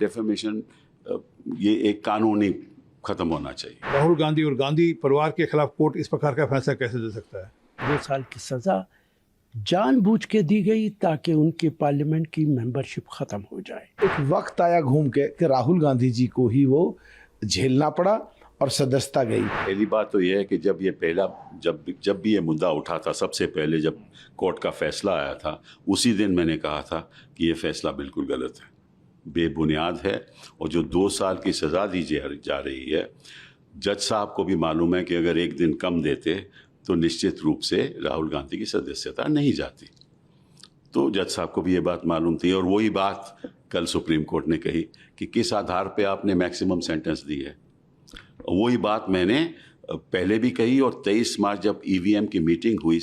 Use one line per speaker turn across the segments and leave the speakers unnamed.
Defamation ये एक कानूनी खत्म होना चाहिए।
राहुल गांधी और गांधी परिवार के खिलाफ कोर्ट इस प्रकार का फैसला कैसे दे सकता है?
2 साल की सजा जानबूझ के दी गई ताकि उनके पार्लियामेंट की मेंबरशिप खत्म हो जाए।
एक वक्त आया घूम के कि राहुल गांधी जी को ही वो झेलना पड़ा और सदस्यता गई।
पहली बात तो यह है कि जब भी ये मुद्दा उठा था, सबसे पहले जब कोर्ट का फैसला आया था, उसी दिन मैंने कहा था कि ये फैसला बिल्कुल गलत है, बेबुनियाद है, और जो 2 साल की सज़ा दी जा रही है, जज साहब को भी मालूम है कि अगर एक दिन कम देते तो निश्चित रूप से राहुल गांधी की सदस्यता नहीं जाती। तो जज साहब को भी ये बात मालूम थी, और वही बात कल सुप्रीम कोर्ट ने कही कि किस आधार पे आपने मैक्सिमम सेंटेंस दी है। वही बात मैंने पहले भी कही, और 23 मार्च जब ईवीएम की मीटिंग हुई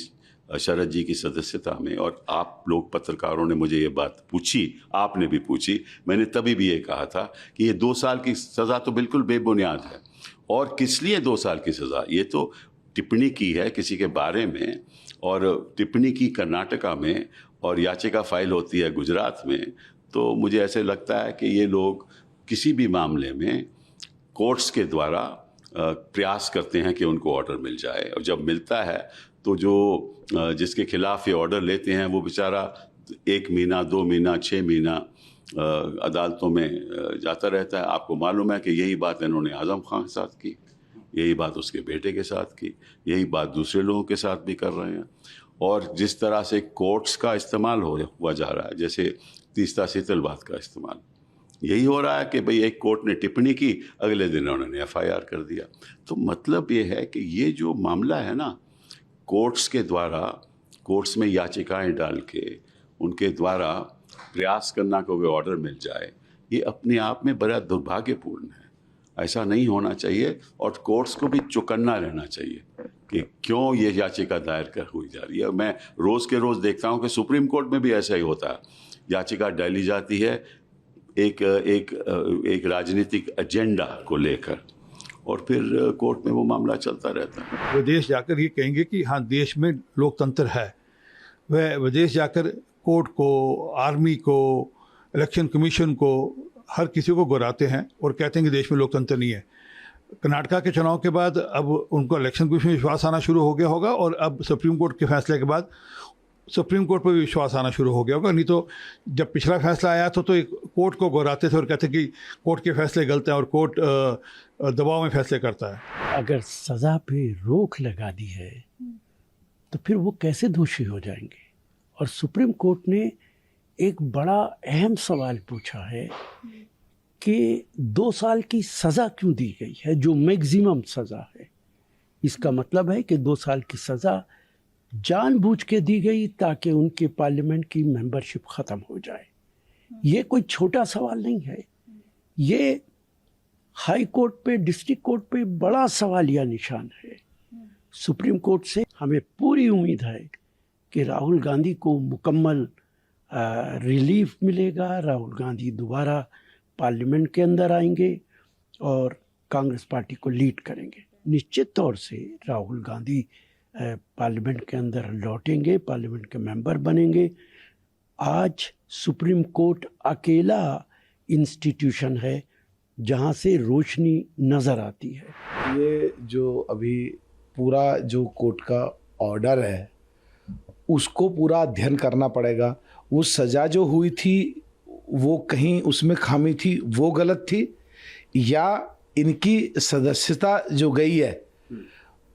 शरद जी की सदस्यता में, और आप लोग पत्रकारों ने मुझे ये बात पूछी, आपने भी पूछी, मैंने तभी भी ये कहा था कि ये 2 साल की सज़ा तो बिल्कुल बेबुनियाद है। और किस लिए 2 साल की सज़ा? ये तो टिप्पणी की है किसी के बारे में, और टिप्पणी की कर्नाटका में, और याचिका फाइल होती है गुजरात में। तो मुझे ऐसे लगता है कि ये लोग किसी भी मामले में कोर्ट्स के द्वारा प्रयास करते हैं कि उनको ऑर्डर मिल जाए, और जब मिलता है तो जो जिसके खिलाफ ये ऑर्डर लेते हैं वो बेचारा 1 महीना, 2 महीना, 6 महीना अदालतों में जाता रहता है। आपको मालूम है कि यही बात इन्होंने आज़म खान के साथ की, यही बात उसके बेटे के साथ की, यही बात दूसरे लोगों के साथ भी कर रहे हैं। और जिस तरह से कोर्ट्स का इस्तेमाल हुआ जा रहा है, जैसे तीस्ता सीतलवाद का इस्तेमाल, यही हो रहा है कि भाई एक कोर्ट ने टिप्पणी की, अगले दिन उन्होंने FIR कर दिया। तो मतलब ये है कि ये जो मामला है ना, कोर्ट्स के द्वारा, कोर्ट्स में याचिकाएं डाल के उनके द्वारा प्रयास करना को ऑर्डर मिल जाए, ये अपने आप में बड़ा दुर्भाग्यपूर्ण है। ऐसा नहीं होना चाहिए, और कोर्ट्स को भी चौकन्ना रहना चाहिए कि क्यों ये याचिका दायर हुई जा रही है। मैं रोज़ के रोज़ देखता हूँ कि सुप्रीम कोर्ट में भी ऐसा ही होता है, याचिका डाली जाती है एक राजनीतिक एजेंडा को लेकर, और फिर कोर्ट में वो मामला चलता रहता है।
विदेश जाकर ये कहेंगे कि हाँ देश में लोकतंत्र है, वह विदेश जाकर कोर्ट को, आर्मी को, इलेक्शन कमीशन को, हर किसी को गुराते हैं और कहते हैं कि देश में लोकतंत्र नहीं है। कर्नाटका के चुनाव के बाद अब उनको इलेक्शन कमीशन में विश्वास आना शुरू हो गया होगा, और अब सुप्रीम कोर्ट के फैसले के बाद सुप्रीम कोर्ट पर भी विश्वास आना शुरू हो गया होगा। नहीं तो जब पिछला फैसला आया तो एक कोर्ट को गुराते थे और कहते कि कोर्ट के फैसले गलत हैं और कोर्ट दबाव में फैसले करता है।
अगर सज़ा पे रोक लगा दी है तो फिर वो कैसे दोषी हो जाएंगे? और सुप्रीम कोर्ट ने एक बड़ा अहम सवाल पूछा है कि 2 साल की सज़ा क्यों दी गई है, जो मैक्सिमम सज़ा है। इसका मतलब है कि 2 साल की सज़ा जानबूझ के दी गई ताकि उनके पार्लियामेंट की मेंबरशिप ख़त्म हो जाए। ये कोई छोटा सवाल नहीं है, ये हाई कोर्ट पे, डिस्ट्रिक्ट कोर्ट पे बड़ा सवालिया निशान है। सुप्रीम कोर्ट से हमें पूरी उम्मीद है कि राहुल गांधी को मुकम्मल रिलीफ मिलेगा, राहुल गांधी दोबारा पार्लियामेंट के अंदर आएंगे और कांग्रेस पार्टी को लीड करेंगे। निश्चित तौर से राहुल गांधी पार्लियामेंट के अंदर लौटेंगे, पार्लियामेंट के मेंबर बनेंगे। आज सुप्रीम कोर्ट अकेला इंस्टीट्यूशन है जहां से रोशनी नज़र आती है।
ये जो अभी पूरा जो कोर्ट का ऑर्डर है उसको पूरा अध्ययन करना पड़ेगा। वो सज़ा जो हुई थी वो कहीं उसमें खामी थी, वो गलत थी, या इनकी सदस्यता जो गई है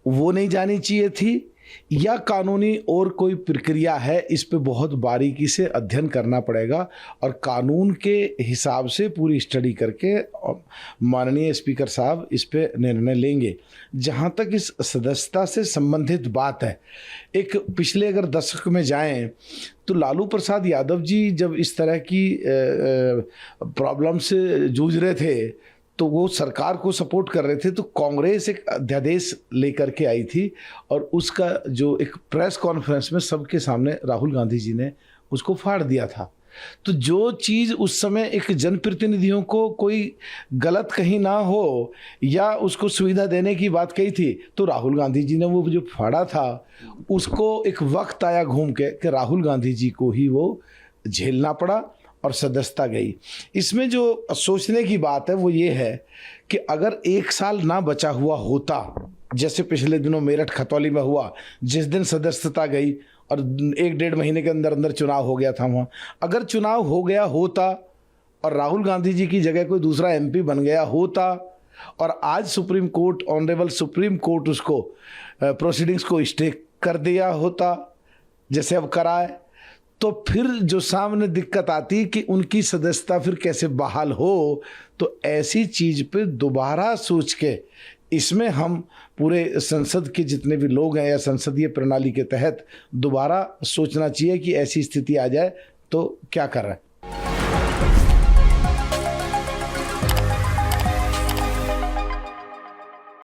वो नहीं जानी चाहिए थी, या कानूनी और कोई प्रक्रिया है। इस पे बहुत बारीकी से अध्ययन करना पड़ेगा और कानून के हिसाब से पूरी स्टडी करके माननीय स्पीकर साहब इस पे निर्णय लेंगे। जहाँ तक इस सदस्यता से संबंधित बात है, एक पिछले अगर दशक में जाएं तो लालू प्रसाद यादव जी जब इस तरह की प्रॉब्लम से जूझ रहे थे तो वो सरकार को सपोर्ट कर रहे थे, तो कांग्रेस एक अध्यादेश लेकर के आई थी और उसका जो एक प्रेस कॉन्फ्रेंस में सबके सामने राहुल गांधी जी ने उसको फाड़ दिया था। तो जो चीज़ उस समय एक जनप्रतिनिधियों को कोई गलत कहीं ना हो या उसको सुविधा देने की बात कही थी, तो राहुल गांधी जी ने वो जो फाड़ा था उसको एक वक्त आया घूम के कि राहुल गांधी जी को ही वो झेलना पड़ा और सदस्यता गई। इसमें जो सोचने की बात है वो ये है कि अगर 1 साल ना बचा हुआ होता, जैसे पिछले दिनों मेरठ खतौली में हुआ, जिस दिन सदस्यता गई और 1-1.5 महीने के अंदर अंदर चुनाव हो गया था वहाँ, अगर चुनाव हो गया होता और राहुल गांधी जी की जगह कोई दूसरा एमपी बन गया होता और आज supreme court, honourable supreme court उसको प्रोसीडिंग्स को स्टे कर दिया होता जैसे अब कराए, तो फिर जो सामने दिक्कत आती कि उनकी सदस्यता फिर कैसे बहाल हो। तो ऐसी चीज़ पे दोबारा सोच के इसमें हम पूरे संसद के जितने भी लोग हैं या संसदीय प्रणाली के तहत दोबारा सोचना चाहिए कि ऐसी स्थिति आ जाए तो क्या कर रहा है।